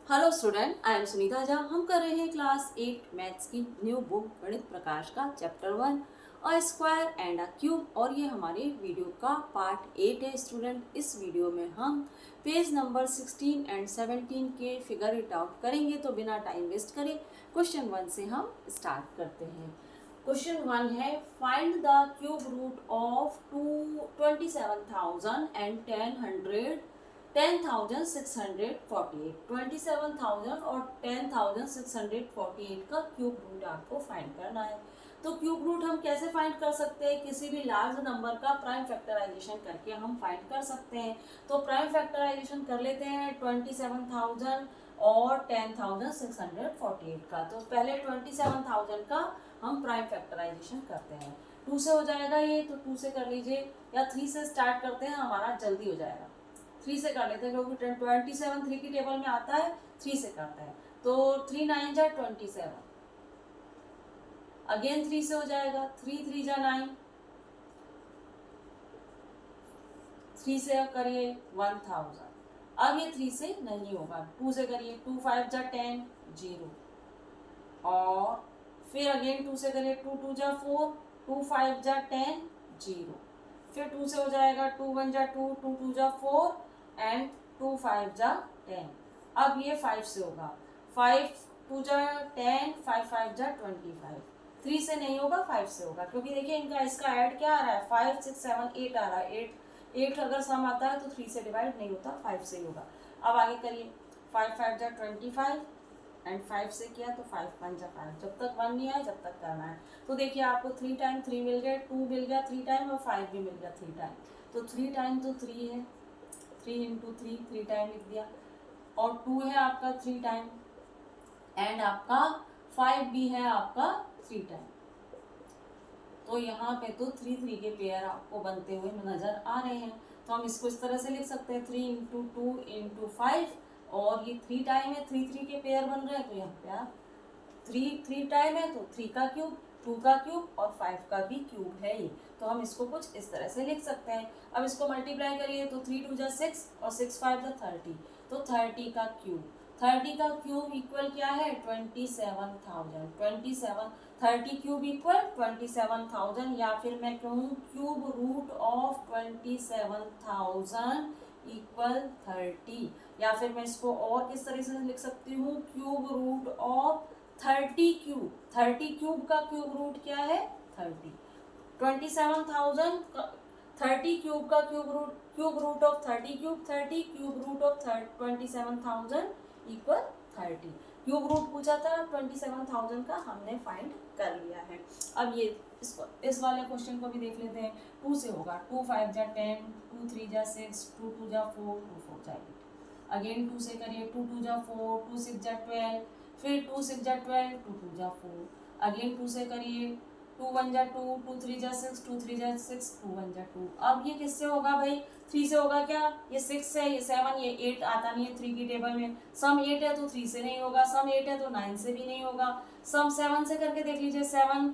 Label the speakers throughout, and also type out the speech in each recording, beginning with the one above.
Speaker 1: Hello student, I am Sunita Jha. हम कर रहे हैं क्लास 8 मैथ्स की न्यू बुक गणित प्रकाश का chapter 1 a square and a cube. और ये हमारे वीडियो का पार्ट 8 है स्टूडेंट। इस वीडियो में हम पेज नंबर 16 एंड 17 के फिगर इट आउट करेंगे। तो बिना टाइम वेस्ट करे क्वेश्चन 1 से हम स्टार्ट करते हैं। क्वेश्चन 1 है, find the cube root of 27,000 and 10,648। 27,000 और 10,648 का क्यूब रूट आपको फाइंड करना है। तो क्यूब रूट हम कैसे फाइंड कर सकते हैं? किसी भी लार्ज नंबर का प्राइम फैक्टराइजेशन करके हम फाइंड कर सकते हैं। तो प्राइम फैक्टराइजेशन कर लेते हैं 27,000 और 10,648 का। तो पहले 27,000 का हम प्राइम फैक्टराइजेशन करते हैं। 2 से हो जाएगा ये, तो 2 से कर लीजिए, या 3 से स्टार्ट करते हैं, हमारा जल्दी हो जाएगा। 3 से कर लेते हैं क्योंकि 27 3 की टेबल में आता है। 3 से करते हैं तो 3 9 जा 27, अगेन 3 से हो जाएगा। 3 3 जा 9, 3 से करिए 1000। अब ये 3 से नहीं होगा, 2 से करिए। 2 5 जा 10 0, और फिर अगेन 2 से करिए। 2 2 जा 4, 2 5 जा 10 0, फिर 2 से हो जाएगा। 2 1 जा 2, 2 2 जा 4 एंड 2 5 जा 10। अब ये 5 से होगा। 5 2 जा 10, 5 5 जा 25। 3 से नहीं होगा, 5 से होगा, क्योंकि देखिए इनका इसका ऐड क्या आ रहा है, 5 6 7 8 आ रहा है। 8 अगर सम आता है तो 3 से डिवाइड नहीं होता, 5 से ही होगा। अब आगे करिए। 5 5 जा 25 एंड 5 से किया तो 5 1 जा 5। जब तक 1 नहीं आए जब तक करना है। तो देखिए आपको 3 टाइम 3 मिल गए, 2 मिल गया 3 टाइम, और 5 भी मिल गया 3 टाइम। तो 3 टाइम तो 3 है, 3 इंटू 3 टाइम लिख दिया, और 2 है आपका 3 टाइम, एंड आपका 5 भी है आपका 3 टाइम। तो यहाँ पे तो 3 3 के पेयर आपको बनते हुए नजर आ रहे हैं। तो हम इसको इस तरह से लिख सकते हैं, 3 इंटू 2 इंटू 5, और ये 3 टाइम है, 3 3 के पेयर बन रहे हैं। तो यहाँ पे आप 3 टाइम है तो 3 का क्यूब, 2 का क्यूब और 5 का भी क्यूब है ये। तो हम इसको कुछ इस तरह से लिख सकते हैं। अब इसको मल्टीप्लाई करिए तो 3 2 जा 6 और 6 5 जा 30। तो 30 का क्यूब, 30 का क्यूब इक्वल क्या है, 27,000। 30 क्यूब इक्वल 27,000, या फिर मैं कहूँ क्यूब रूट ऑफ 27,000 इक्वल 30। या फिर मैं इसको और किस तरह से लिख सकती हूँ, cube root of 30 cube. 30 cube का क्यूब रूट क्या है, 30। 27,000 30 क्यूब का cube root of 30 cube, 30 cube root of 27,000 equal 30। Cube root पूछा था 27,000 का, हमने फाइंड कर लिया है। अब ये इस वाले क्वेश्चन को भी देख लेते हैं। 2 से होगा। 2 5 जा 10, 2 3 जा 6, 2 2 जा 4, 2 4 जा 8। अगेन 2 से करिए। 2 2 जा 4, 2 6 जा 12, फिर 2 6 जा 12, 2 2 जा 4। अगेन 2 से करिए। 2 1 जा 2, 2 3 जा 6, 2 3 जा 6, 2 1 जा 2। अब ये किससे होगा भाई, 3 से होगा क्या, ये 6 है, ये 7, ये 8 आता नहीं है 3 की टेबल में। सम 8 है तो 3 से नहीं होगा, सम 8 है तो 9 से भी नहीं होगा। सम 7 से करके देख लीजिए। 7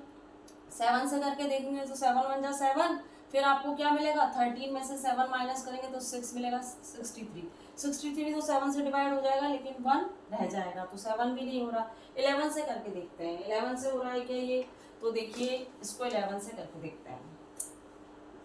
Speaker 1: से करके देखेंगे तो 7 1 जा 7, फिर आपको क्या मिलेगा, 13 में से 7 माइनस करेंगे तो 6 मिलेगा, 63। 63 तो 7 से डिवाइड हो जाएगा, लेकिन 1 रह जाएगा, तो 7 भी नहीं हो रहा। 11 से करके देखते हैं, 11 से हो रहा है क्या ये, तो देखिए इसको 11 से करके देखते हैं।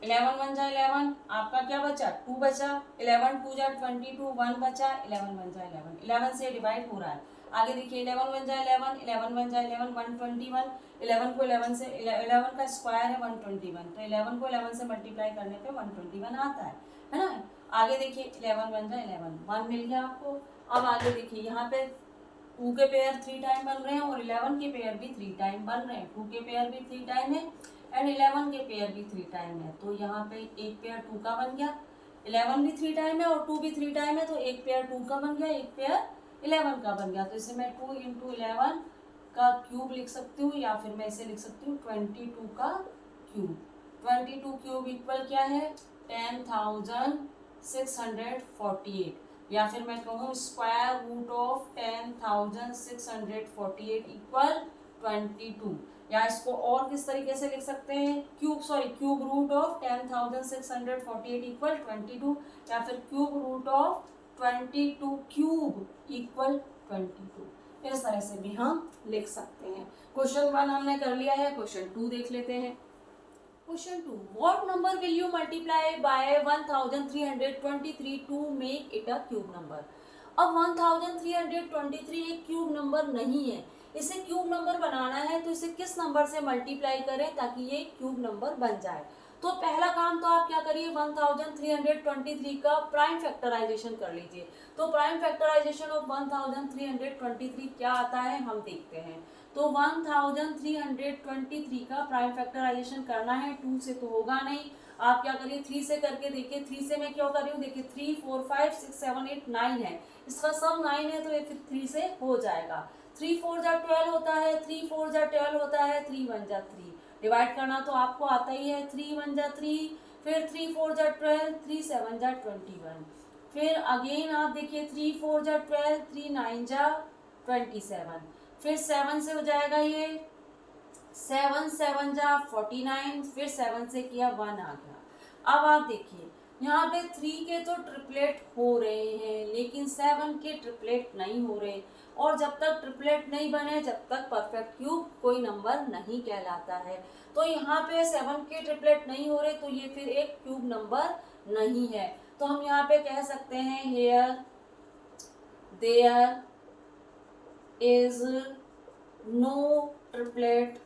Speaker 1: 11 1 जा 11, आपका क्या बचा, 2 बचा। 11 2 जा 22, 1 बचा। 11 1 जा 11, 11 से डिवाइड हो रहा है। आगे देखिए 11 1 जा 11, 11 1 जा 11, 121। 11 को 11 से 11 का स्क्वायर है 121, तो 11 को 11 से मल्टीप्लाई करने पे 121 आता है ना। आगे देखिए 11 1 जा 11, 1 मिल गया आपको। अब आगे देखिए यहाँ पे 2 के पेयर 3 टाइम बन रहे हैं, और 11 के पेयर भी 3 टाइम बन रहे हैं। 2 के पेयर भी 3 टाइम है एंड 11 के पेयर भी 3 टाइम है। तो यहाँ पे एक पेयर 2 का बन गया, 11 भी 3 टाइम है और 2 भी 3 टाइम है, तो एक पेयर 2 का बन गया, एक पेयर 11 का बन गया। तो इसे मैं 2 इंटू 11 का क्यूब लिख सकती हूँ, या फिर मैं इसे लिख सकती हूँ 22 का क्यूब। 22 क्यूब इक्वल क्या है, 10,648, या फिर मैं कहूँ स्क्वायर रूट ऑफ 10,648 इक्वल 22। या इसको और किस तरीके से लिख सकते हैं, क्यूब रूट ऑफ 10,648 इक्वल 22, या फिर cube root of 22 cube equal 22। इस तरह से भी हम लिख सकते हैं। क्वेश्चन 1 हमने कर लिया है, क्वेश्चन 2 देख लेते हैं। Question 2, what number will you multiply by 1323 to make it a cube number. अब 1323 एक क्यूब नंबर नहीं है, इसे क्यूब नंबर बनाना है तो इसे किस नंबर से मल्टीप्लाई करें ताकि ये क्यूब नंबर बन जाए। तो पहला काम तो आप क्या करिए, 1323 का प्राइम फैक्टराइजेशन कर लीजिए। तो प्राइम फैक्टराइजेशन ऑफ 1323 क्या आता है हम देखते हैं। तो 1323 का प्राइम फैक्टराइजेशन करना है, 2 से तो होगा नहीं। आप क्या करिए 3 से करके देखिए। 3 से मैं क्यों कर रही हूँ, देखिए 3 4 5 6 7 8 9 है, इसका सब 9 है तो ये फिर 3 से हो जाएगा। 3 4 जा 12 होता है, 3 4 जा 12 होता है, 3 1 जा 3। डिवाइड करना तो आपको आता ही है, 3 1 जा 3, फिर 3 4 जा 12, 3 7 जा 21, फिर अगेन आप देखिए 3 4 जा 12, 3 9 जा 27, फिर 7 से हो जाएगा ये 7 7 जा 49, फिर 7 से किया 1 आ गया। अब आप देखिए यहाँ पे 3 के तो ट्रिपलेट हो रहे हैं लेकिन 7 के ट्रिपलेट नहीं हो रहे, और जब तक ट्रिपलेट नहीं बने जब तक परफेक्ट क्यूब कोई नंबर नहीं कहलाता है। तो यहाँ पे 7 के ट्रिपलेट नहीं हो रहे तो ये फिर एक क्यूब नंबर नहीं है। तो हम यहाँ पे कह सकते हैं here there is no triplet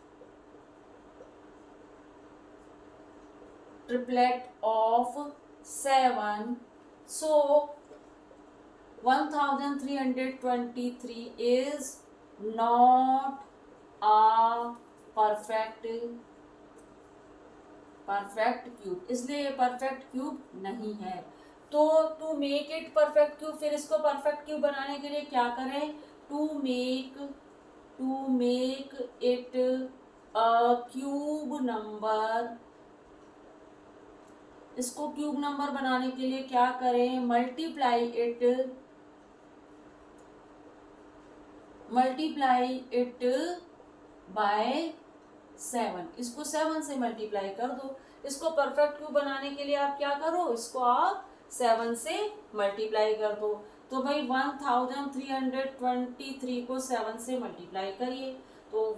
Speaker 1: of 7, so 1323 is not a perfect cube, इसलिए ये परफेक्ट क्यूब नहीं है। तो to make it perfect cube, फिर इसको परफेक्ट क्यूब बनाने के लिए क्या करें, to make it a cube number, इसको क्यूब नंबर बनाने के लिए क्या करें, मल्टीप्लाई इट बाय 7, इसको 7 से मल्टीप्लाई कर दो। इसको परफेक्ट क्यूब बनाने के लिए आप क्या करो, इसको आप 7 से मल्टीप्लाई कर दो। तो भाई 1323 को 7 से मल्टीप्लाई करिए, तो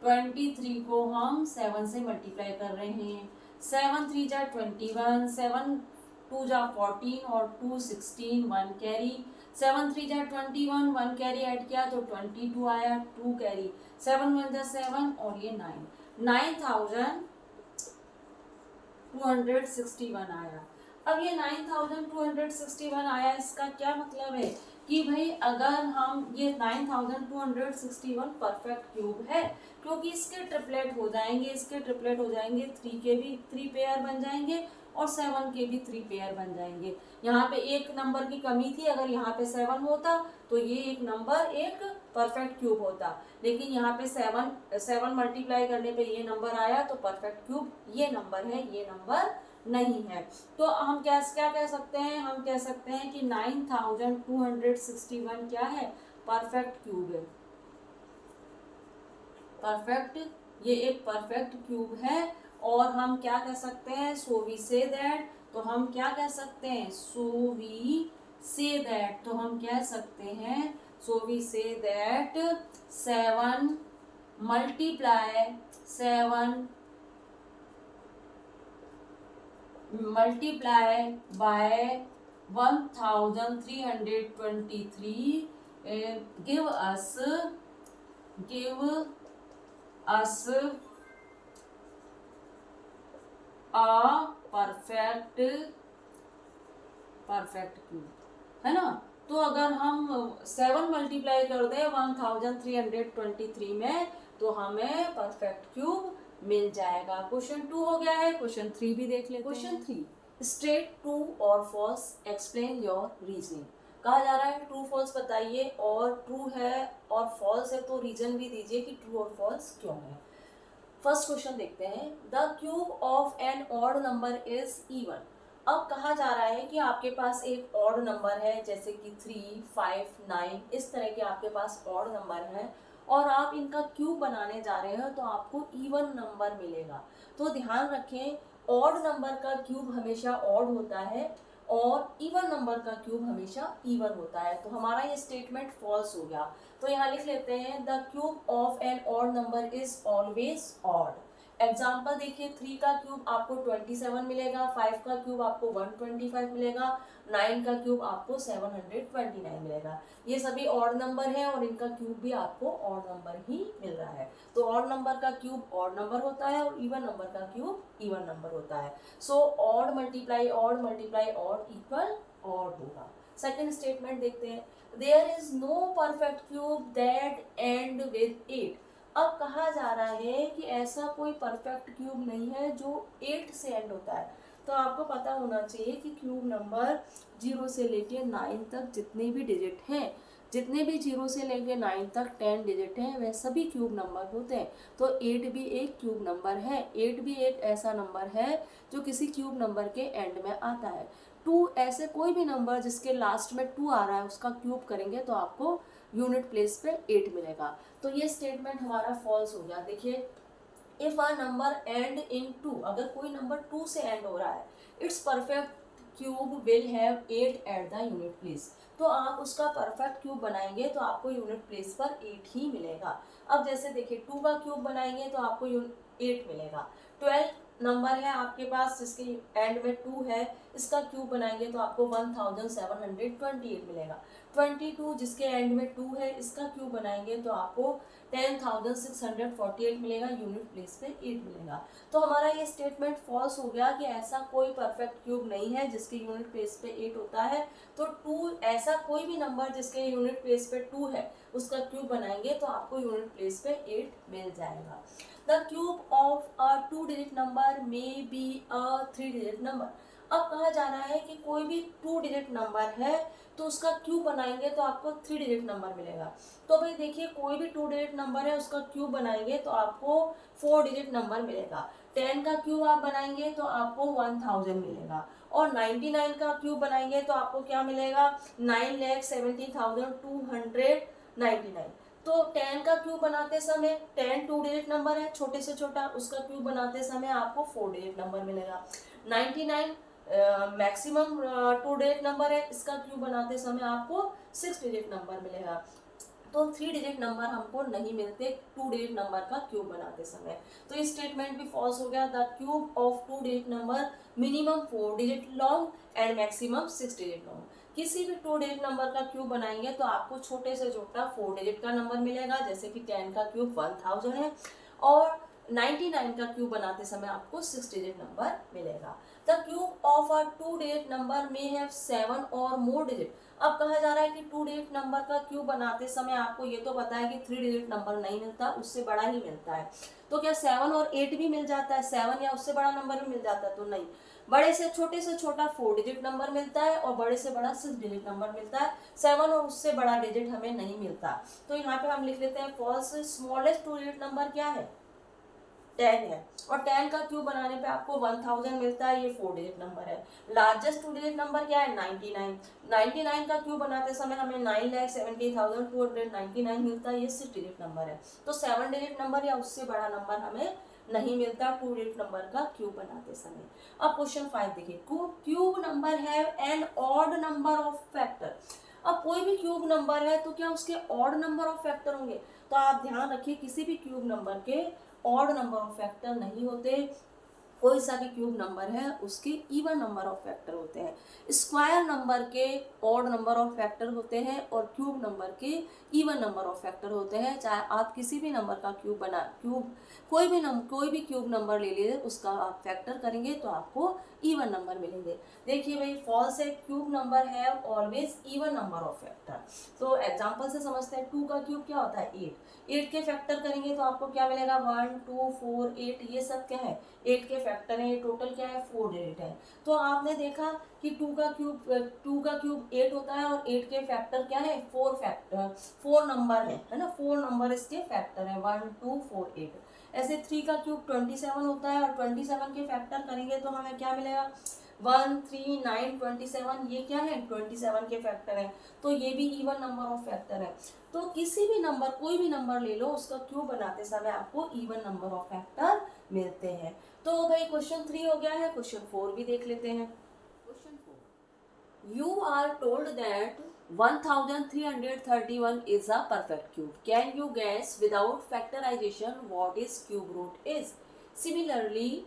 Speaker 1: 1323 को हम 7 से मल्टीप्लाई कर रहे हैं। 7 3 जा 21, 7 2 जा 14 और 2 16, 1 कैरी, 7 3 जा 21, 1 कैरी ऐड किया तो 22 आया, 2 कैरी, 7 1 जा 7 और ये 9, 9261 आया। अब ये 9261 आया, इसका क्या मतलब है कि भाई अगर हम ये 9261 परफेक्ट क्यूब है, क्योंकि इसके ट्रिपलेट हो जाएंगे, 3 के भी 3 पेयर बन जाएंगे और 7 के भी 3 पेयर बन जाएंगे। यहाँ पे एक नंबर की कमी थी, अगर यहाँ पे 7 होता तो ये एक नंबर एक परफेक्ट क्यूब होता, लेकिन यहाँ पे 7 मल्टीप्लाई करने पे ये नंबर आया तो परफेक्ट क्यूब ये नंबर है, ये नंबर नहीं है। तो हम क्या कह सकते हैं, हम कह सकते हैं कि 9261 क्या है, परफेक्ट क्यूब है, परफेक्ट, ये एक परफेक्ट क्यूब है। और हम क्या कह सकते हैं, सो वी से दैट, तो हम क्या कह सकते हैं, सो वी से दैट, तो हम कह सकते हैं so we say that 7 multiply by 1323 give us a perfect cube, है ना। तो अगर हम 7 मल्टीप्लाई कर दें 1323 में तो हमें परफेक्ट क्यूब मिल जाएगा। क्वेश्चन 2 हो गया है, क्वेश्चन 3 भी देख लेते हैं। क्वेश्चन 3, स्टेट ट्रू और फॉल्स, एक्सप्लेन योर रीजनिंग। कहा जा रहा है ट्रू फॉल्स बताइए, और ट्रू है और फॉल्स है तो रीजन भी दीजिए कि ट्रू और फॉल्स क्यों है। फर्स्ट क्वेश्चन देखते हैं, the cube of an odd number is even. अब कहा जा रहा है कि आपके पास एक ऑड नंबर है, जैसे कि 3 5 9, इस तरह के आपके पास ऑड नंबर है और आप इनका क्यूब बनाने जा रहे हो तो आपको इवन नंबर मिलेगा। तो ध्यान रखें, ऑड नंबर का क्यूब हमेशा ऑड होता है और इवन नंबर का क्यूब हमेशा इवन होता है। तो हमारा ये स्टेटमेंट फॉल्स हो गया। तो यहाँ लिख लेते हैं the cube of an odd number is always odd. Example देखिए, 3 का क्यूब आपको 27 मिलेगा, 5 का क्यूब आपको 125 मिलेगा, 9 का क्यूब आपको 729 मिलेगा। ये सभी ऑड नंबर हैं और इनका क्यूब भी आपको ऑड नंबर ही मिल रहा है। तो ऑड नंबर का क्यूब ऑड नंबर होता है और इवन नंबर का क्यूब इवन नंबर होता है। So odd multiply odd equal odd होगा। सेकेंड स्टेटमेंट देखते हैं, there is no perfect cube that end with 8। अब कहा जा रहा है कि ऐसा कोई परफेक्ट क्यूब नहीं है जो 8 से एंड होता है। तो आपको पता होना चाहिए कि क्यूब नंबर 0 से लेके 9 तक जितने भी डिजिट हैं, जितने भी 0 से लेके 9 तक 10 डिजिट हैं, वह सभी क्यूब नंबर होते हैं। तो 8 भी एक क्यूब नंबर है। 8 भी एक ऐसा नंबर है जो किसी क्यूब नंबर के एंड में आता है। 2 ऐसे कोई भी नंबर जिसके लास्ट में 2 आ रहा है उसका क्यूब करेंगे तो आपको यूनिट प्लेस पे 8 मिलेगा। तो ये स्टेटमेंट हमारा फॉल्स हो गया। देखिए, if a number and in 2, अगर कोई नंबर 2 से एंड हो रहा है, it's perfect cube will have 8 at the unit place. तो आप उसका परफेक्ट क्यूब बनाएंगे तो आपको यूनिट प्लेस पर 8 ही मिलेगा। अब जैसे देखिए, 2 का क्यूब बनाएंगे तो आपको 8 मिलेगा। 12 नंबर है आपके पास जिसके एंड में 2 है, इसका क्यूब बनाएंगे तो आपको 1728 मिलेगा। 22 जिसके एंड में 2 है, इसका क्यूब बनाएंगे तो आपको 10,648 मिलेगा। यूनिट प्लेस पे 8 मिलेगा। तो हमारा ये स्टेटमेंट फॉल्स हो गया कि ऐसा कोई परफेक्ट क्यूब नहीं है जिसके यूनिट प्लेस पे 8 होता है। तो 2 ऐसा कोई भी नंबर जिसके यूनिट प्लेस पे 2 है उसका क्यूब बनाएंगे तो आपको यूनिट प्लेस पे 8 मिल जाएगा। The cube of a 2 digit number may be a 3 digit number. अब कहा जा रहा है कि कोई भी 2 डिजिट नंबर है तो उसका क्यूब बनाएंगे तो आपको 3 डिजिट नंबर मिलेगा। तो भाई देखिए, कोई भी 2 डिजिट नंबर है उसका क्यूब बनाएंगे तो आपको 4 डिजिट नंबर मिलेगा। 10 का क्यूब आप बनाएंगे तो आपको 1000 मिलेगा। और 99 का क्यूब बनाएंगे तो आपको क्या मिलेगा, 9,70,299। तो 10 का क्यूब बनाते समय, 10 2 डिजिट नंबर है, छोटे से छोटा, उसका क्यूब बनाते समय आपको 4 डिजिट नंबर मिलेगा। 99 मैक्सिमम 2 डिजिट नंबर है, इसका क्यूब बनाते समय आपको 6 डिजिट नंबर मिलेगा। तो 3 डिजिट नंबर हमको नहीं मिलते 2 डिजिट नंबर का क्यूब बनाते समय। तो ये स्टेटमेंट भी फॉल्स हो गया। The cube of 2 digit number minimum 4 digit long and maximum 6 digit long. किसी भी 2 डिजिट नंबर का क्यूब बनाएंगे तो आपको छोटे से छोटा 4 डिजिट का नंबर मिलेगा, जैसे कि 10 का क्यूब 1000 है और 99 का क्यूब बनाते समय आपको 6 डिजिट नंबर मिलेगा। The cube of a 2 digit number may have 7 और मोर डिजिट। अब कहा जा रहा है कि 2 डिजिट नंबर का क्यूब बनाते समय आपको ये तो पता है कि 3 डिजिट नंबर नहीं मिलता, उससे बड़ा ही मिलता है। तो क्या 7 और 8 भी मिल जाता है, 7 या उससे बड़ा नंबर भी मिल जाता है? तो नहीं, बड़े से छोटा 4 डिजिट नंबर मिलता है और बड़े से बड़ा 6 डिजिट नंबर मिलता है। 7 और उससे बड़ा डिजिट हमें नहीं मिलता। तो यहाँ पे हम लिख लेते हैं फॉल्स। स्मॉलेस्ट 2 डिजिट नंबर क्या है, 10 है और 10 का क्यूब बनाने पे आपको 1000 मिलता है, ये 4 डिजिट नंबर है। लार्जेस्ट 2 डिजिट नंबर क्या है, 99। 99 का क्यूब बनाते समय हमें 9,70,299 मिलता है, ये 6 डिजिट नंबर है। तो 7 डिजिट नंबर या उससे बड़ा नंबर हमें नहीं मिलता 2 डिजिट नंबर का क्यूब बनाते समय। अब क्वेश्चन 5 देखिए, cube number have an odd number of factor. अब कोई भी क्यूब नंबर है तो क्या उसके ऑड नंबर ऑफ फैक्टर होंगे? तो आप ध्यान रखिए, किसी भी क्यूब नंबर के ऑड नंबर ऑफ फैक्टर नहीं होते। कोई सा भी क्यूब नंबर है उसके इवन नंबर ऑफ फैक्टर होते हैं। स्क्वायर नंबर के ऑड नंबर ऑफ फैक्टर होते हैं और क्यूब नंबर के इवन नंबर ऑफ फैक्टर होते हैं। चाहे आप किसी भी नंबर का क्यूब कोई भी क्यूब नंबर ले लीजिए, उसका आप फैक्टर करेंगे तो आपको इवन नंबर मिलेंगे। देखिए भाई, फॉल्स है, क्यूब नंबर है always even number of factor. तो एग्जांपल से समझते हैं, 2 का क्यूब क्या होता है, 8 के फैक्टर करेंगे तो आपको क्या मिलेगा, 1 2 4 8, ये सब क्या है 8 के फैक्टर है। टोटल क्या है, 4 डिजिट है। तो आपने देखा कि 2 का क्यूब 8 होता है और 8 के फैक्टर क्या है, 4 नंबर है ना, 4 नंबर इसके फैक्टर है, 1 2 4 8। ऐसे 3 का क्यूब 27 होता है और 27 के फैक्टर करेंगे तो हमें क्या मिलेगा, 1 3 9 27, ये क्या है 27 के फैक्टर है। तो ये भी इवन नंबर ऑफ फैक्टर है। तो किसी भी नंबर, कोई भी नंबर ले लो, उसका क्यूब बनाते समय आपको इवन नंबर ऑफ फैक्टर मिलते हैं। तो भाई क्वेश्चन 3 हो गया है। क्वेश्चन 4 भी देख लेते हैं। Question 4, You are told that 1331 is a perfect cube. Can you guess without factorization what is cube root is? Similarly,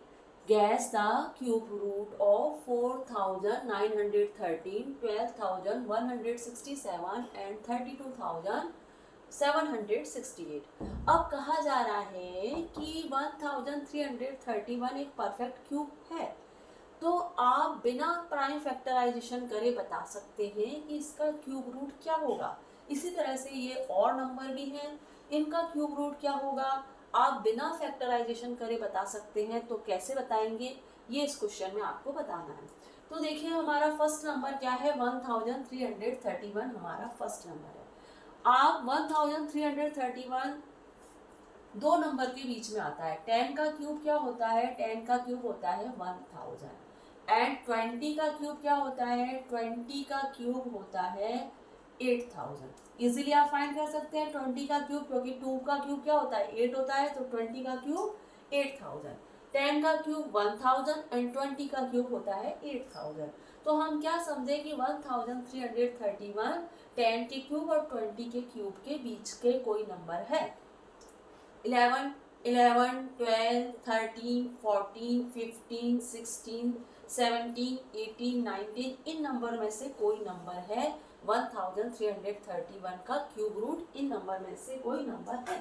Speaker 1: guess the cube root of 4913, 12167 and 32768. अब कहा जा रहा है कि 1331 एक परफेक्ट क्यूब है, तो आप बिना प्राइम फैक्टराइजेशन करे बता सकते हैं कि इसका क्यूब रूट क्या होगा। इसी तरह से ये और नंबर भी हैं, इनका क्यूब रूट क्या होगा आप बिना फैक्टराइजेशन करे बता सकते हैं। तो कैसे बताएंगे ये इस क्वेश्चन में आपको बताना है। तो देखिए हमारा फर्स्ट नंबर क्या है, 1331 हमारा फर्स्ट नंबर है। आप 1331 दो नंबर के बीच में आता है। 10 का क्यूब क्या होता है, 10 का क्यूब होता है 1000 एंड 20 का क्यूब क्या होता है, 20 का क्यूब होता है 8000। इजीली आप फाइंड कर सकते हैं 20 का क्यूब, क्योंकि 2 का क्यूब क्या होता है 8 होता है, तो 20 का क्यूब 8000। 10 का क्यूब 1000 एंड 20 का क्यूब होता है 8000। तो हम क्या समझे कि 1331 10 के क्यूब और 20 के क्यूब के बीच के कोई नंबर है। 11, 12, 13, 14, 15, 16, 17, 18, 19 इन नंबर में से कोई नंबर है। 1331 का क्यूब रूट इन नंबर में से कोई नंबर है।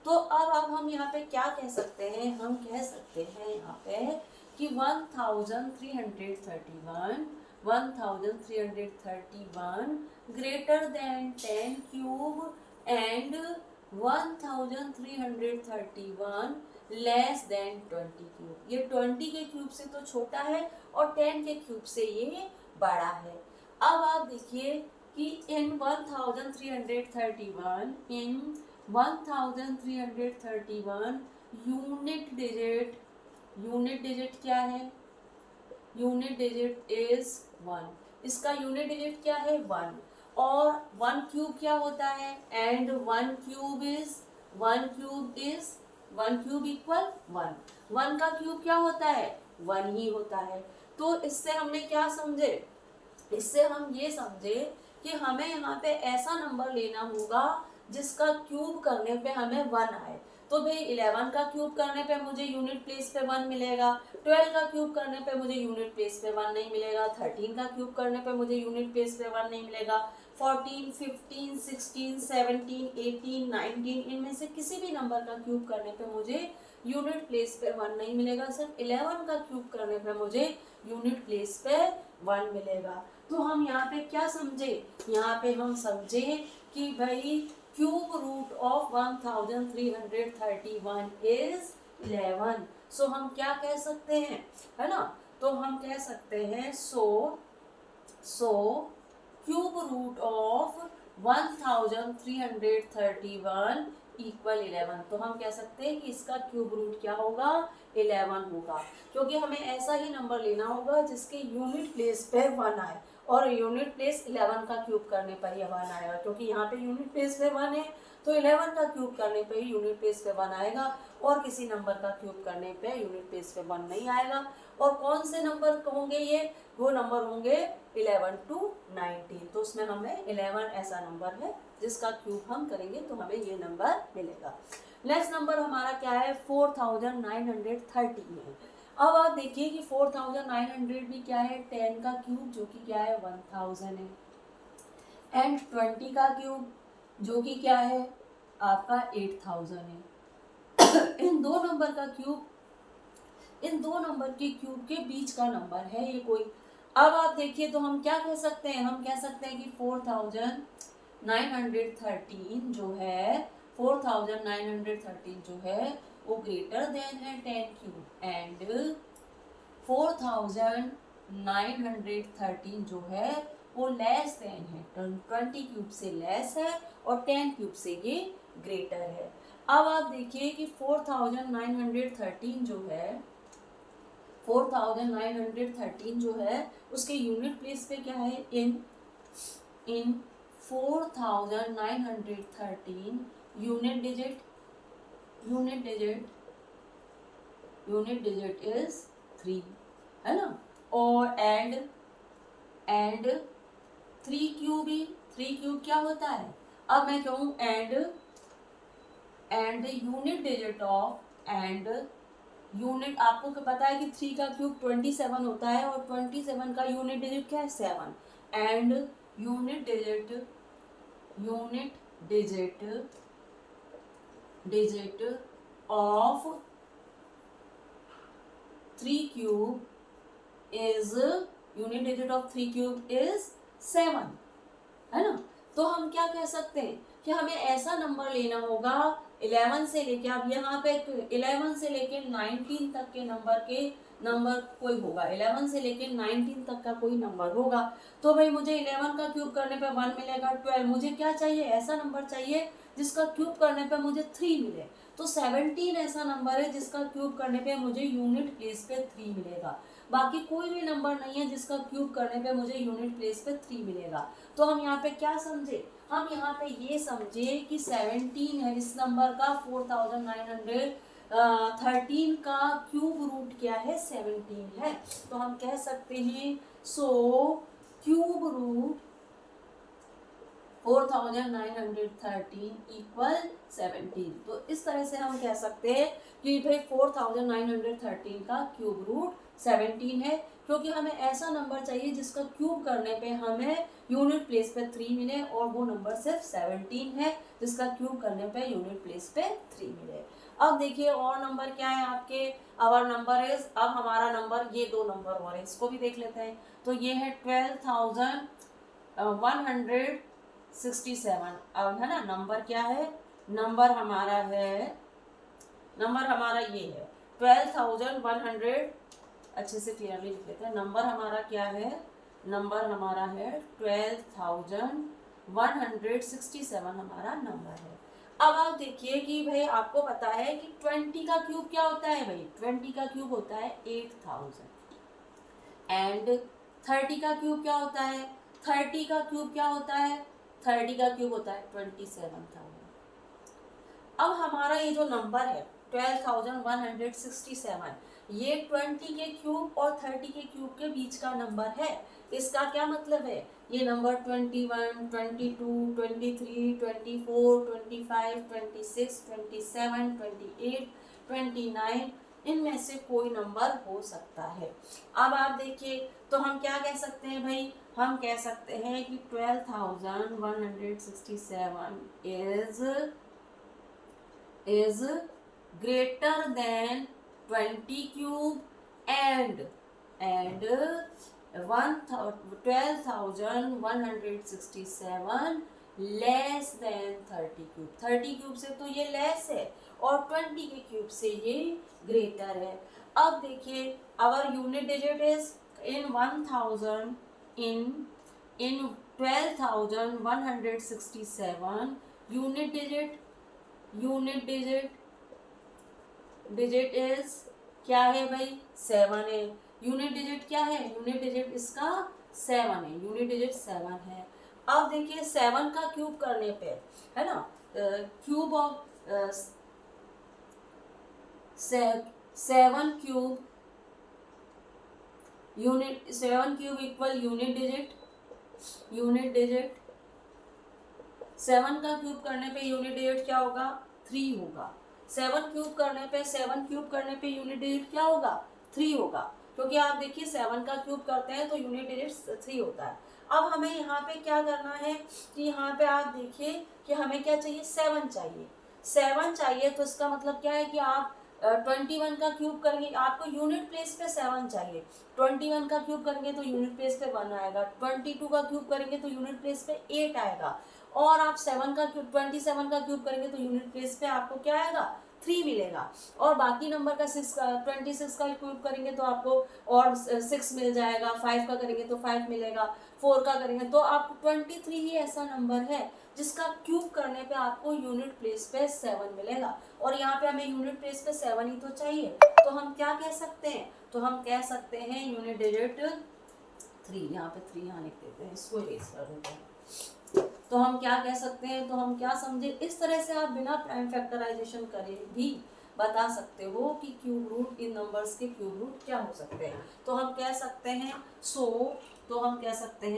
Speaker 1: तो अब हम यहाँ पे क्या कह सकते हैं, हम कह सकते हैं यहाँ पे कि 1331 greater than 10 cube and 1331 less than 20 cube. ये 20 के क्यूब से तो छोटा है और 10 के क्यूब से ये बड़ा है। अब आप देखिए कि इन 1331 यूनिट डिजिट क्या है, यूनिट डिजिट इज 1। इसका यूनिट डिजिट क्या है 1, और 1 क्यूब क्या होता है, एंड 1 क्यूब इक्वल 1। 1 का क्यूब क्या होता है 1 ही होता है। तो इससे हमने क्या समझे, इससे हम ये समझे कि हमें यहाँ पे ऐसा नंबर लेना होगा जिसका क्यूब करने पे हमें 1 आए। तो भाई 11 का क्यूब करने पे मुझे यूनिट प्लेस पे 1 मिलेगा, 12 का क्यूब करने पे मुझे यूनिट प्लेस पे 1 नहीं मिलेगा, 13 का क्यूब करने पे मुझे यूनिट प्लेस पे 1 नहीं मिलेगा, 14, 15, 16, 17, 18, 19 इनमें से किसी भी नंबर का क्यूब करने पे मुझे यूनिट प्लेस पे 1 नहीं मिलेगा। सिर्फ 11 का क्यूब करने पे मुझे यूनिट प्लेस पे 1 मिलेगा। तो हम यहाँ पे क्या समझे, यहाँ पे हम समझे कि भाई क्यूब रूट ऑफ 1331 इज 11। सो हम क्या कह सकते हैं, है ना, तो हम कह सकते हैं so cube root of 1331 equal 11। तो हम कह सकते हैं कि इसका क्यूब रूट क्या होगा 11 होगा, क्योंकि हमें ऐसा ही नंबर लेना होगा जिसके यूनिट प्लेस पे 1 आए, और यूनिट प्लेस 11 का क्यूब करने पर ही 1 आएगा, क्योंकि यहाँ पे यूनिट प्लेस पे 1 है तो 11 का क्यूब करने पे ही यूनिट प्लेस पे 1 आएगा, और किसी नंबर का क्यूब करने पे यूनिट प्लेस पे 1 नहीं आएगा। और कौन से नंबर होंगे ये, वो नंबर होंगे 11 to 19। तो उसमें हमें 11 ऐसा नंबर है जिसका क्यूब हम करेंगे तो हमें ये नंबर मिलेगा। नेक्स्ट नंबर हमारा क्या है 4930 है। अब आप देखिए कि 4900 भी क्या है 10 का क्यूब जो कि क्या है 1000 है, एंड 20 का क्यूब जो कि क्या है आपका 8000 है। इन दो नंबर का क्यूब, इन दो नंबर के क्यूब के बीच का नंबर है ये कोई। अब आप देखिए तो हम क्या कह सकते हैं, हम कह सकते हैं कि 4913 जो है 4913 जो है वो ग्रेटर देन है 10 क्यूब, एंड 4913 जो है वो लेस देन है 20 क्यूब से लेस है, और 10 क्यूब से ये ग्रेटर है। अब आप देखिए कि 4913 जो है 4913 जो है उसके यूनिट प्लेस पे क्या है इन 4913 यूनिट डिजिट इज 3, है ना, और एंड 3 क्यूब ही, 3 क्यूब क्या होता है? अब मैं कहूँ and unit digit of and unit, आपको क्या पता है कि 3 का क्यूब 27 होता है और 27 का यूनिट डिजिट क्या है? 7। And unit digit of 3 cube is, unit digit of 3 cube is 7, है ना? तो हम क्या कह सकते हैं कि हमें ऐसा नंबर लेना होगा 11 से लेके, अब यहाँ पे 11 से लेके 19 तक के नंबर कोई होगा, 11 से लेके 19 तक का कोई नंबर होगा। तो भाई मुझे 11 का क्यूब करने पे 1 मिलेगा, 12, मुझे क्या चाहिए? ऐसा नंबर चाहिए जिसका क्यूब करने पे मुझे 3 मिले। तो 17 ऐसा नंबर है जिसका क्यूब करने पे मुझे यूनिट प्लेस पे 3 मिलेगा। बाकी कोई भी नंबर नहीं है जिसका क्यूब करने पे मुझे यूनिट प्लेस पे 3 मिलेगा। तो हम यहाँ पे क्या समझे? हम यहाँ पे ये समझे कि 17 है इस नंबर का, 4913 का क्यूब रूट क्या है? 17 है। तो हम कह सकते हैं सो क्यूब रूट 4913 इक्वल 17। तो इस तरह से हम कह सकते हैं कि भाई 4913 का क्यूब रूट 17 है, क्योंकि हमें ऐसा नंबर चाहिए जिसका क्यूब करने पे हमें यूनिट प्लेस पे 3 मिले, और वो नंबर सिर्फ 17 है जिसका क्यूब करने पे यूनिट प्लेस पे 3 मिले। अब देखिए और नंबर क्या है आपके, आवर नंबर इज, अब हमारा नंबर, ये 2 नंबर और है, इसको भी देख लेते हैं। तो ये है 12,167। अब है ना, नंबर क्या है? नंबर हमारा ये है 12,100, अच्छे से क्लियरली लिख लेते हैं। नंबर हमारा क्या है? नंबर हमारा है 12,167 हमारा नंबर है। अब आप देखिए कि भाई आपको पता है कि 20 का क्यूब क्या होता है? भाई 20 का क्यूब होता है 8000। एंड 30 का क्यूब क्या होता है? 30 का क्यूब क्या होता है? 30 का क्यूब होता है 27,000। अब हमारा ये जो नंबर है 12,167, ये 20 के क्यूब और 30 के क्यूब के बीच का नंबर है। इसका क्या मतलब है? ये नंबर 21, 22, 23, 24, 25, 26, 27, 28, 29, इनमें से कोई नंबर हो सकता है। अब आप देखिए, तो हम क्या कह सकते हैं भाई? हम कह सकते हैं कि 12,167 is greater than 20 cube and 12,167 less than 30 cube. 30 cube से तो ये लेस है और 20 के क्यूब से ये ग्रेटर है। अब देखिए our unit digit is in 1000 in 12,167 unit digit is क्या है भाई? 7 है। यूनिट डिजिट क्या है? यूनिट डिजिट इसका 7 है, यूनिट डिजिट 7 है। अब देखिए 7 का क्यूब करने पे, है ना, cube of 7 cube unit, 7 cube equal unit digit 7 का क्यूब करने पे यूनिट डिजिट क्या होगा? 3 होगा। 7 क्यूब करने पे यूनिट डिजिट क्या होगा? 3 होगा, क्योंकि आप देखिए 7 का क्यूब करते हैं तो यूनिट डिजिट 3 होता है। अब हमें यहाँ पे क्या करना है कि यहाँ पे आप देखिए कि हमें क्या चाहिए? 7 चाहिए। 7 चाहिए तो इसका मतलब क्या है कि आप 21 का क्यूब करेंगे, आपको यूनिट प्लेस पे 7 चाहिए। 21 का क्यूब करेंगे तो यूनिट प्लेस पे 1 आएगा, 22 का क्यूब करेंगे तो यूनिट प्लेस पे 8 आएगा, और आप 7 का क्यूब 27 का क्यूब करेंगे तो यूनिट प्लेस पे आपको क्या आएगा? 3 मिलेगा। और बाकी नंबर का 26 का क्यूब करेंगे तो आपको और 6 मिल जाएगा, 5 का करेंगे तो 5 मिलेगा, 4 का करेंगे तो आपको 23 ही ऐसा नंबर है जिसका क्यूब करने पे आपको यूनिट प्लेस पे 7 मिलेगा। और यहाँ पे हमें यूनिट प्लेस पे 7 ही तो चाहिए, तो हम क्या कह सकते हैं? तो हम कह सकते हैं यूनिट डिजिट 3, यहाँ पे 3 यहाँ लिख देते हैं, इसको इरेज कर देते हैं। तो हम क्या कह सकते हैं? तो हम क्या समझे? इस तरह से आप बिना प्राइम फैक्टराइजेशन करे भी बता सकते हो कि क्यूब रूट, इन नंबर्स के क्यूब रूट क्या हो सकते हैं। तो हम कह सकते हैं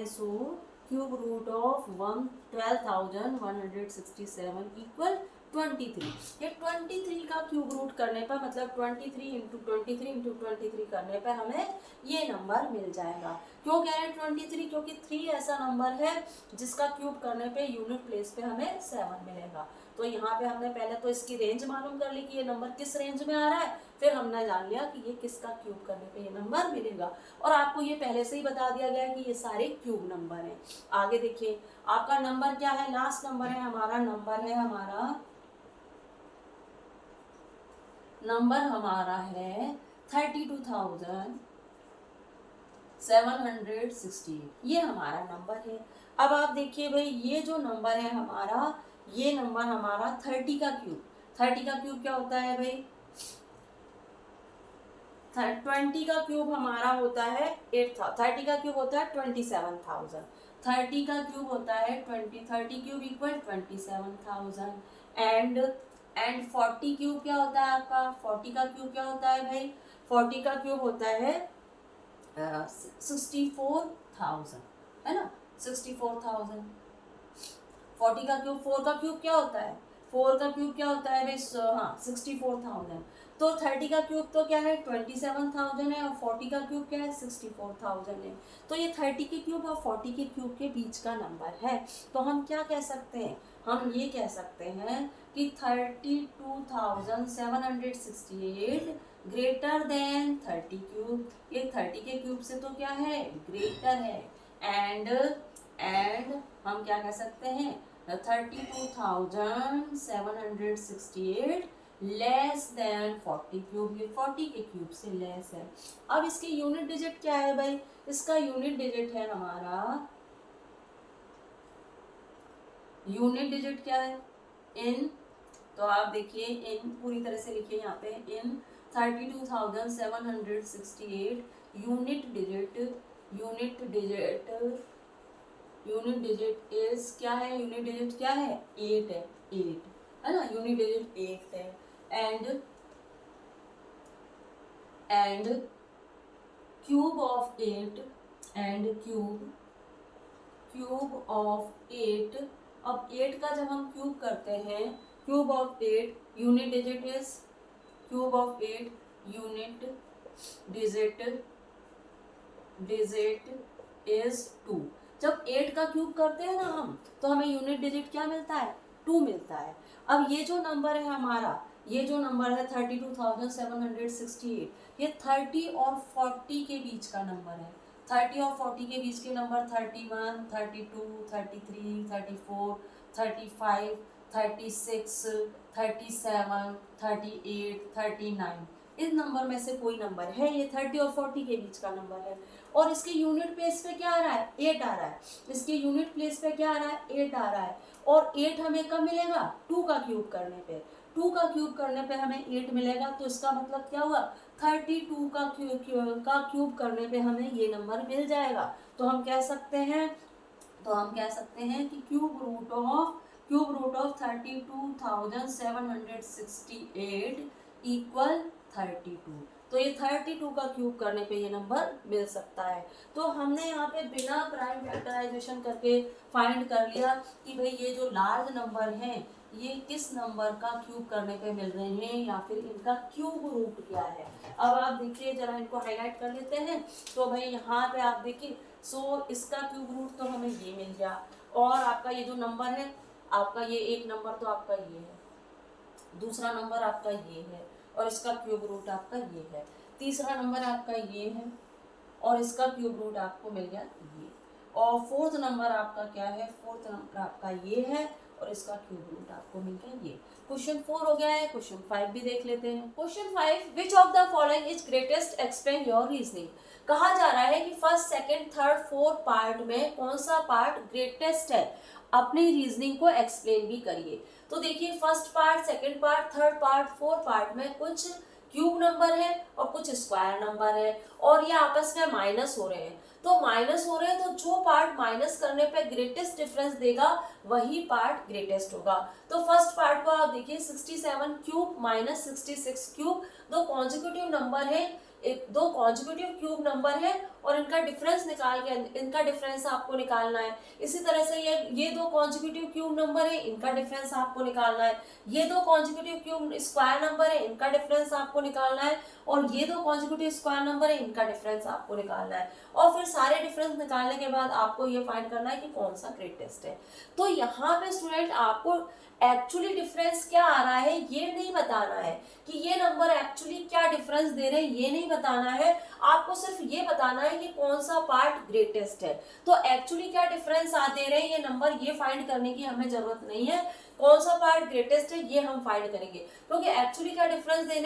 Speaker 1: so cube root of 12,167 equal 23। ये 23 का क्यूब रूट करने पर मतलब 23 इंटू 23 इंटू 23 करने पर हमें ये नंबर मिल जाएगा। क्यों कह रहे हैं 23? क्योंकि 3 ऐसा नंबर है जिसका क्यूब करने पे यूनिट प्लेस पे हमें 7 मिलेगा। तो यहाँ पे हमने पहले तो इसकी रेंज मालूम कर ली कि ये नंबर किस रेंज में आ रहा है, फिर हमने जान लिया कि ये किसका क्यूब करने पे ये नंबर मिलेगा। और आपको ये पहले से ही बता दिया गया है कि ये सारे क्यूब नंबर हैं। आगे देखिए आपका नंबर क्या है, लास्ट नंबर है हमारा, नंबर हमारा है 32,768, ये हमारा नंबर है। अब आप देखिए भाई ये जो नंबर है हमारा, ये नंबर हमारा 30 का क्यूब, 30 का क्यूब क्या होता है भाई, 20 का क्यूब हमारा होता है 8,000, 30 का क्यूब होता है 27,000, 30 का क्यूब होता है 30 क्यूब इक्वल 27,000 एंड 40 क्यूब क्या होता है आपका, 40 का क्यूब क्या होता है भाई, 40 का क्यूब होता है 64,000, है ना, 64,000। 40 का क्यूब, 4 का क्यूब क्या होता है, 4 का क्यूब क्या होता है भाई, हाँ 64,000। तो 30 का क्यूब तो क्या है 27,000 है और 40 का क्यूब क्या है 64,000 है। तो ये 30 के क्यूब और 40 के क्यूब के बीच का नंबर है। तो हम क्या कह सकते हैं, हम ये कह सकते हैं कि 32,768 ग्रेटर देन 30 क्यूब, ये 30 के क्यूब से तो क्या है ग्रेटर है, एंड हम क्या कह सकते हैं 32,768 लेस देन 40 क्यूब, ये 40 के क्यूब से लेस है। अब इसकी यूनिट डिजिट क्या है भाई, इसका यूनिट डिजिट है हमारा, यूनिट डिजिट क्या है इन, तो आप देखिए इन पूरी तरह से लिखिए यहाँ पे इन 32,768 यूनिट डिजिट इज क्या है, यूनिट डिजिट क्या है 8 है, 8 है ना, यूनिट डिजिट 8 है and cube of 8 and cube of 8, अब 8 का जब हम क्यूब करते हैं, cube of 8 unit digit is, cube of 8 unit digit is 2। जब 8 का क्यूब करते हैं ना हम, तो हमें यूनिट डिजिट क्या मिलता है 2 मिलता है। अब ये जो नंबर है हमारा, ये जो नंबर है 32,768, ये 30 और 40 के बीच का नंबर है। 30 और 40 के बीच के नंबर 31, 32, 33, 34, 35, 36, 37, 38, 39, इस नंबर में से कोई नंबर है, ये 30 और 40 के बीच का नंबर है। और इसके यूनिट प्लेस पे क्या आ रहा है 8 आ रहा है, इसके यूनिट प्लेस पे क्या आ रहा है 8 आ रहा है। और 8 हमें कब मिलेगा 2 का क्यूब करने पे, 2 का क्यूब करने पे हमें 8 मिलेगा। तो इसका मतलब क्या हुआ 32 का क्यूब करने पे हमें ये नंबर मिल जाएगा। तो हम कह सकते हैं कि क्यूब रूट ऑफ 32,768 इक्वल 32। तो ये 32 का क्यूब करने पे ये नंबर मिल सकता है। तो हमने यहाँ पे बिना प्राइम फैक्टराइजेशन करके फाइंड कर लिया कि भाई ये जो लार्ज नंबर हैं ये किस नंबर का क्यूब करने पे मिल रहे हैं या फिर इनका क्यूब रूट क्या है। अब आप देखिए जरा इनको हाईलाइट कर लेते हैं। तो भाई यहाँ पे आप देखिए, सो इसका क्यूब रूट तो हमें ये मिल गया, और आपका ये जो नंबर है आपका ये एक नंबर तो आपका ये है, दूसरा नंबर आपका ये है और इसका क्यूब रूट आपका ये है, तीसरा नंबर आपका ये है और इसका क्यूब रूट आपको मिल गया ये, और फोर्थ नंबर आपका क्या है, फोर्थ नंबर आपका ये है और इसका क्यूब रूट आपको मिल गया ये। क्वेश्चन 4 हो गया है। क्वेश्चन 5 भी देख लेते हैं। Question 5, which of the following is greatest, explain your reasoning. कहा जा रहा है कि first, second, third, fourth part में कौन सा पार्ट ग्रेटेस्ट है, अपनी रीजनिंग को एक्सप्लेन भी करिए। तो देखिए first part, second part, third part, fourth part में कुछ क्यूब नंबर है और कुछ स्क्वायर नंबर है और ये आपस में माइनस हो रहे हैं। तो माइनस हो रहे हैं तो जो पार्ट माइनस करने पे ग्रेटेस्ट डिफरेंस देगा वही पार्ट ग्रेटेस्ट होगा। तो फर्स्ट पार्ट को आप देखिए 67 क्यूब माइनस 66 क्यूब, दो कॉन्जिक्यूटिव नंबर है, दो कॉन्जिक्यूटिव क्यूब नंबर है
Speaker 2: और इनका डिफरेंस निकाल के इनका डिफरेंस आपको निकालना है। इसी तरह से ये दो कॉन्जिक्यूटिव क्यूब नंबर है, इनका डिफरेंस आपको निकालना है। ये दो कॉन्जिक्यूटिव क्यूब स्क्वायर नंबर है, इनका डिफरेंस आपको निकालना है। और ये दो कॉन्जिक्यूटिव स्क्वायर नंबर है, इनका डिफरेंस आपको निकालना है। और फिर सारे डिफरेंस निकालने के बाद आपको ये फाइंड करना है कि कौन सा ग्रेटेस्ट है। तो यहाँ पे स्टूडेंट आपको एक्चुअली डिफरेंस क्या आ रहा है ये नहीं बताना है, कि ये नंबर एक्चुअली क्या डिफरेंस दे रहे हैं ये नहीं बताना है, आपको सिर्फ ये बताना है कि कौन सा पार्ट ग्रेटेस्ट है। तो एक्चुअली क्या डिफरेंस दे रहे हैं ये नंबर, ये फाइंड करने की हमें जरूरत नहीं है। कौन सा पार्ट ग्रेटेस्ट है ये हम फाइंड करेंगे, क्योंकि एक्चुअली क्या डिफरेंस दे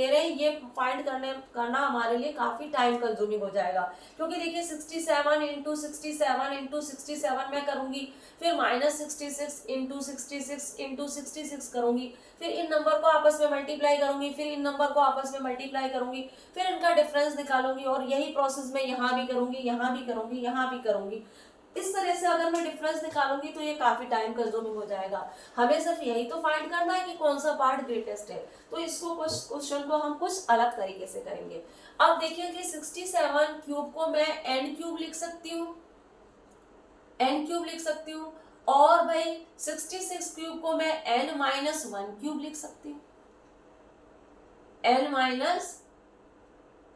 Speaker 2: रहे हैं ये फाइंड करना हमारे लिए काफी टाइम कंज्यूमिंग हो जाएगा। क्योंकि देखिए 67 इंटू 67 इंटू 67 मैं करूंगी, फिर -66 इंटू 66 इंटू 66 करूंगी, फिर इन नंबर को आपस में मल्टीप्लाई करूंगी, फिर इन नंबर को आपस में मल्टीप्लाई करूंगी, फिर इनका डिफरेंस निकालूंगी, और यही प्रोसेस मैं यहाँ भी करूंगी, यहाँ भी करूंगी, यहाँ भी करूंगी। इस तरह से अगर मैं डिफरेंस निकालूंगी तो ये काफी टाइम कंज्यूमिंग हो जाएगा। हमें सिर्फ यही तो फाइंड करना है कि कौन सा पार्ट ग्रेटेस्ट है। तो इसको क्वेश्चन को हम कुछ अलग तरीके से करेंगे। अब देखिए कि 67 क्यूब को मैं n क्यूब लिख सकती हूँ, n क्यूब लिख सकती हूँ, और भाई 66 क्यूब को मैं n माइनस 1 क्यूब लिख सकती हूँ, n माइनस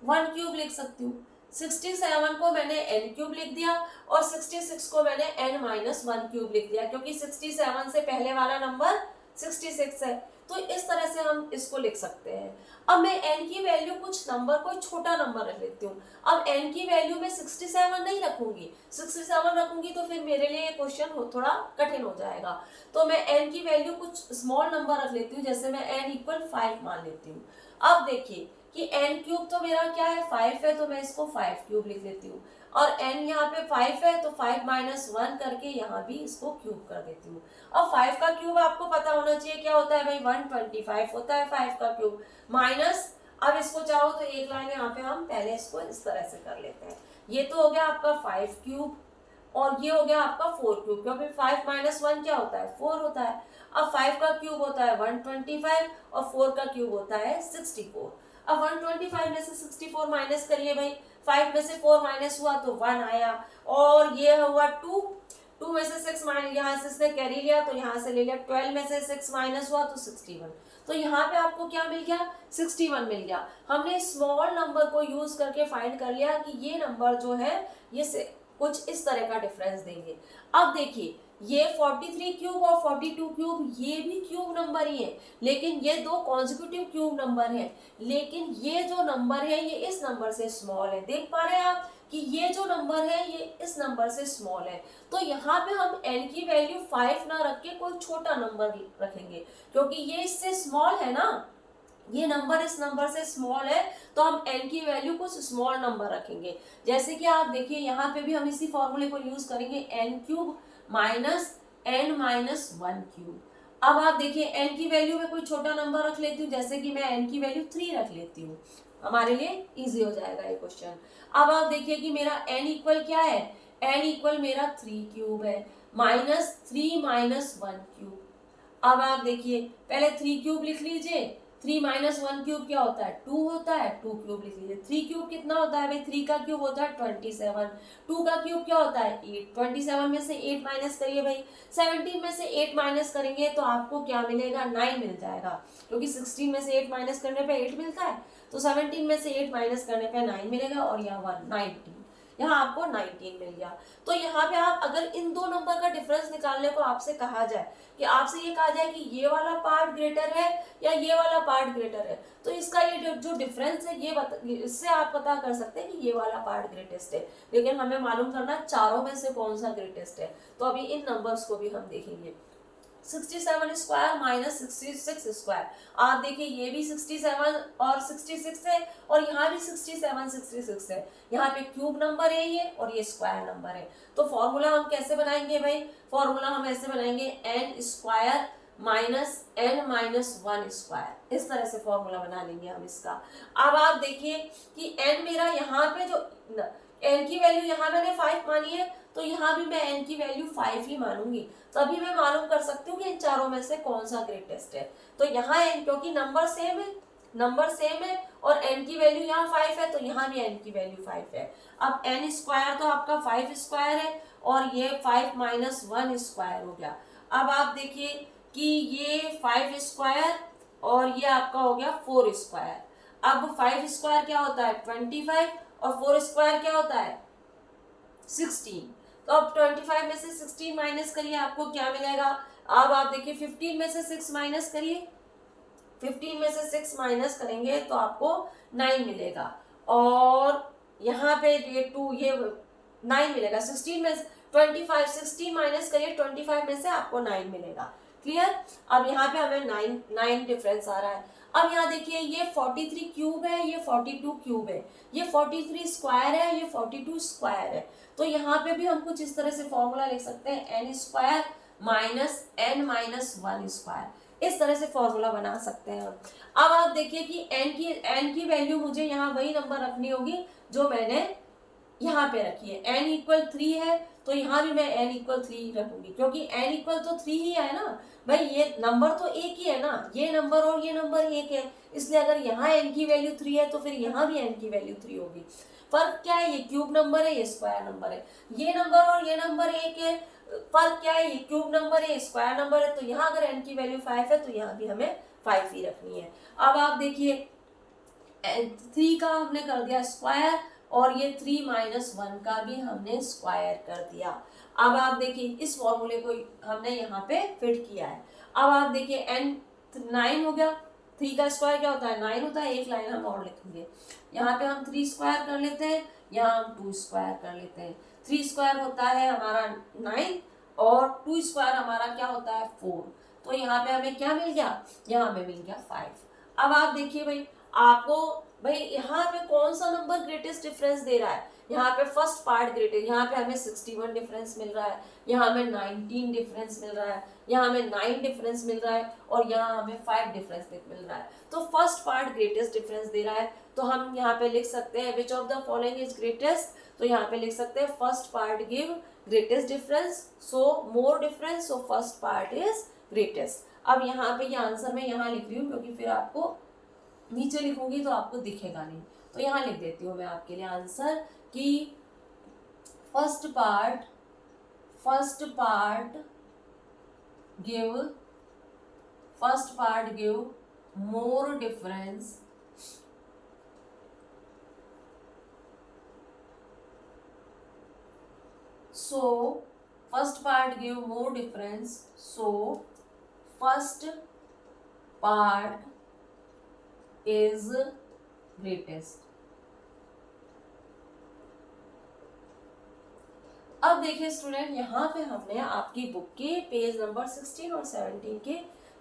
Speaker 2: 1 क्यूब लिख सकती हूँ। 67 को मैंने n क्यूब लिख दिया और 66 को मैंने n माइनस 1 क्यूब लिख दिया, क्योंकि 67 से पहले वाला नंबर 66 है। तो इस तरह से हम इसको लिख सकते हैं। अब मैं n की वैल्यू कुछ नंबर कोई छोटा नंबर रख लेती हूँ। अब n की वैल्यू में 67 नहीं रखूंगी, 67 रखूंगी तो फिर मेरे लिए ये क्वेश्चन थोड़ा कठिन हो जाएगा। तो मैं n की वैल्यू कुछ स्मॉल नंबर रख लेती हूँ, जैसे मैं n इक्वल 5 मान लेती हूँ। अब देखिए कि n क्यूब तो मेरा क्या है 5 है, तो मैं इसको 5 क्यूब लिख लेती हूँ, और n यहाँ पे 5 है तो 5 माइनस 1 करके यहाँ भी इसको क्यूब कर देती हूँ। अब 5 का क्यूब आपको पता होना चाहिए क्या होता है भाई, 125 होता है 5 का क्यूब, माइनस, अब इसको चाहो तो एक लाइन यहाँ पे हम पहले इसको इस तरह से कर लेते हैं। ये तो हो गया आपका 5 क्यूब, और ये हो गया आपका 4 क्यूब, क्योंकि 5 माइनस 1 क्या होता है 4 होता है। अब 5 का क्यूब होता है 125 और 4 का क्यूब होता है 64। अब 125 में से 64 माइनस करिए भाई, 5 में से 4 माइनस हुआ तो 1 आया, और ये हुआ 2 में से 6 माइनस, यहाँ से इसने कैरी लिया तो यहाँ से ले लिया, 12 में से 6 माइनस हुआ तो 61। तो यहाँ पे आपको क्या मिल गया 61 मिल गया। हमने स्मॉल नंबर को यूज करके फाइंड कर लिया कि ये नंबर जो है ये से कुछ इस तरह का डिफरेंस देंगे। अब देखिए ये 43 क्यूब और 42 क्यूब ये भी क्यूब नंबर ही है, लेकिन ये दो कॉन्जिक्यूटिव क्यूब नंबर है, लेकिन ये जो नंबर है ये इस नंबर से स्मॉल है। देख पा रहे हैं आप कि ये जो नंबर है ये इस नंबर से स्मॉल है। तो यहाँ पे हम n की वैल्यू 5 ना रख के कोई छोटा नंबर रखेंगे, क्योंकि ये इससे स्मॉल है ना, ये नंबर इस नंबर से स्मॉल है, तो हम n की वैल्यू कुछ स्मॉल नंबर रखेंगे। जैसे कि आप देखिए यहाँ पे भी हम इसी फॉर्मूले को यूज करेंगे, n cube minus n minus 1 cube. अब आप देखिए n की वैल्यू में कोई छोटा नंबर रख लेती हूँ, जैसे कि मैं n की वैल्यू 3 रख लेती हूँ, हमारे लिए इजी हो जाएगा ये क्वेश्चन। अब आप देखिए कि मेरा n इक्वल क्या है, n इक्वल मेरा 3 क्यूब है, माइनस 3 माइनस 1 क्यूब। अब आप देखिए पहले 3 क्यूब लिख लीजिए, 3 माइनस 1 क्यूब क्या होता है 2 होता है, 2 क्यूब लिख लीजिए। 3 क्यूब कितना होता है भाई, 3 का क्यूब होता है 27, 2 का क्यूब क्या होता है 8, 27 में से 8 माइनस करिए भाई, 17 में से 8 माइनस करेंगे तो आपको क्या मिलेगा 9 मिल जाएगा, क्योंकि 16 में से 8 माइनस करने पे 8 मिलता है, तो 17 में से 8 माइनस करने पे 9 मिलेगा, और यहाँ 19, यहाँ आपको 19 मिल गया। तो यहाँ पे आप अगर इन दो नंबर का डिफरेंस निकालने को आपसे कहा जाए, कि आपसे ये कहा जाए कि ये वाला पार्ट ग्रेटर है या ये वाला पार्ट ग्रेटर है, तो इसका ये जो डिफरेंस है ये इससे आप पता कर सकते हैं कि ये वाला पार्ट ग्रेटेस्ट है। लेकिन हमें मालूम करना चारों में से कौन सा ग्रेटेस्ट है। तो अभी इन नंबर्स को भी हम देखेंगे। 67 स्क्वायर माइनस 66 स्क्वायर, आप देखिए ये भी 67 और 66 है, और यहाँ भी 67 66 है। यहाँ पे क्यूब नंबर है ये, और ये स्क्वायर नंबर है। तो फॉर्मूला हम कैसे बनाएंगे भाई, फॉर्मूला हम ऐसे बनाएंगे n square minus n minus 1 square, इस तरह से फॉर्मूला बना लेंगे हम इसका। अब आप देखिए कि n मेरा यहाँ पे जो n की वैल्यू यहाँ मैंने 5 मानी है, तो यहाँ भी मैं n की वैल्यू 5 ही मानूंगी, तभी मैं मालूम कर सकती हूँ कि इन चारों में से कौन सा ग्रेटेस्ट है। तो यहाँ n, क्योंकि नंबर सेम है, नंबर सेम है और n की वैल्यू यहाँ 5 है, तो यहाँ भी n की वैल्यू 5 है। अब n स्क्वायर तो आपका 5 स्क्वायर है और ये 5 माइनस 1 स्क्वायर हो गया। अब आप देखिए कि ये 5 स्क्वायर और ये आपका हो गया 4 स्क्वायर। अब 5 स्क्वायर क्या होता है 25 और 4 स्क्वायर क्या होता है 16। तो अब 25 में से 16 माइनस करिए, आपको क्या मिलेगा। अब आप देखिए 15 में से 6 माइनस करिए, 15 में से 6 माइनस करेंगे तो आपको 9 मिलेगा और यहाँ पे ये 2 ये 9 मिलेगा। 16 में 25 16 माइनस करिए 25 में से आपको 9 मिलेगा। क्लियर। अब यहाँ पे हमें 9 डिफरेंस आ रहा है। अब यहाँ देखिए ये 43 क्यूब है, ये 42 क्यूब है, ये 43 स्क्वायर है, ये 42 स्क्वायर है। तो यहाँ पे भी हम कुछ इस तरह से फॉर्मूला लिख सकते हैं n square minus n minus 1 square, इस तरह से फॉर्मूला बना सकते हैं हम। अब आप देखिए कि n की वैल्यू मुझे यहाँ वही नंबर रखनी होगी जो मैंने यहाँ पे रखी है। n इक्वल 3 है तो यहाँ भी मैं n इक्वल 3 रखूंगी, क्योंकि n इक्वल तो 3 ही है ना भाई, ये नंबर तो एक ही है ना, ये नंबर और ये नंबर एक है, इसलिए अगर यहाँ n की वैल्यू 3 है तो फिर यहाँ भी n की वैल्यू 3 होगी। फर्क क्या है, ये क्यूब नंबर है, ये स्क्वायर नंबर है, ये नंबर और ये नंबर एक है। फर्क क्या है, ये क्यूब नंबर है, स्क्वायर नंबर है, तो यहाँ अगर n की वैल्यू 5 है तो यहाँ भी हमें 5 ही रखनी है। अब आप देखिए 3 का हमने कर दिया स्क्वायर और ये 3 माइनस 1 का भी हमने स्क्वायर कर दिया। अब आप देखिए इस फॉर्मूले को हमने यहाँ पे फिट किया है। अब आप देखिए n 9 हो गया, 3 का स्क्वायर क्या होता है 9 होता है, एक लाइन हम और लिखेंगे। यहाँ पे हम 3 स्क्वायर कर लेते हैं, यहाँ हम 2 स्क्वायर कर लेते हैं। 3 स्क्वायर होता है हमारा 9 और 2 स्क्वायर हमारा क्या होता है 4। तो यहाँ पे हमें क्या मिल गया, यहाँ हमें मिल गया 5। अब आप देखिए भाई आपको भाई यहाँ पे कौन सा नंबर ग्रेटेस्ट डिफरेंस दे रहा है, यहाँ पे फर्स्ट पार्ट ग्रेटेस्ट, यहाँ पे हमें 61 डिफरेंस मिल रहा है, यहाँ हमें 19 डिफरेंस मिल रहा है, यहाँ हमें 9 डिफरेंस मिल रहा है और यहाँ हमें 5 डिफरेंस मिल रहा है। तो फर्स्ट पार्ट ग्रेटेस्ट डिफरेंस दे रहा है, तो हम यहाँ पे लिख सकते हैं which of the following is greatest. तो यहाँ पे लिख सकते हैं first part give greatest difference, so more difference, so first part is greatest. अब यहाँ पे ये आंसर मैं यहाँ लिख रही हूँ क्योंकि फिर आपको नीचे लिखूंगी तो आपको दिखेगा नहीं, तो यहाँ लिख देती हूँ मैं आपके लिए आंसर कि first part give more difference, so first part give more difference, so first part is greatest। अब देखिए स्टूडेंट यहाँ पे हमने आपकी बुक के पेज नंबर 16 और 17 के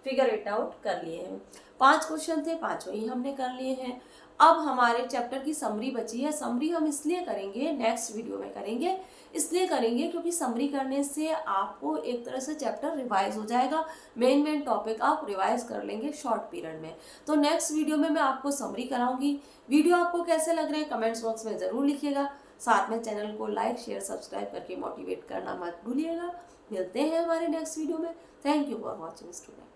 Speaker 2: फिगर इट आउट कर लिए हैं। 5 क्वेश्चन थे, 5 ही हमने कर लिए हैं। अब हमारे चैप्टर की समरी बची है। समरी हम इसलिए करेंगे, नेक्स्ट वीडियो में करेंगे, इसलिए करेंगे क्योंकि समरी करने से आपको एक तरह से चैप्टर रिवाइज हो जाएगा, मेन टॉपिक आप रिवाइज कर लेंगे शॉर्ट पीरियड में। तो नेक्स्ट वीडियो में मैं आपको समरी कराऊंगी। वीडियो आपको कैसे लग रहे हैं कमेंट्स बॉक्स में ज़रूर लिखिएगा। साथ में चैनल को लाइक शेयर सब्सक्राइब करके मोटिवेट करना मत भूलिएगा। मिलते हैं हमारे नेक्स्ट वीडियो में। Thank you for watching student.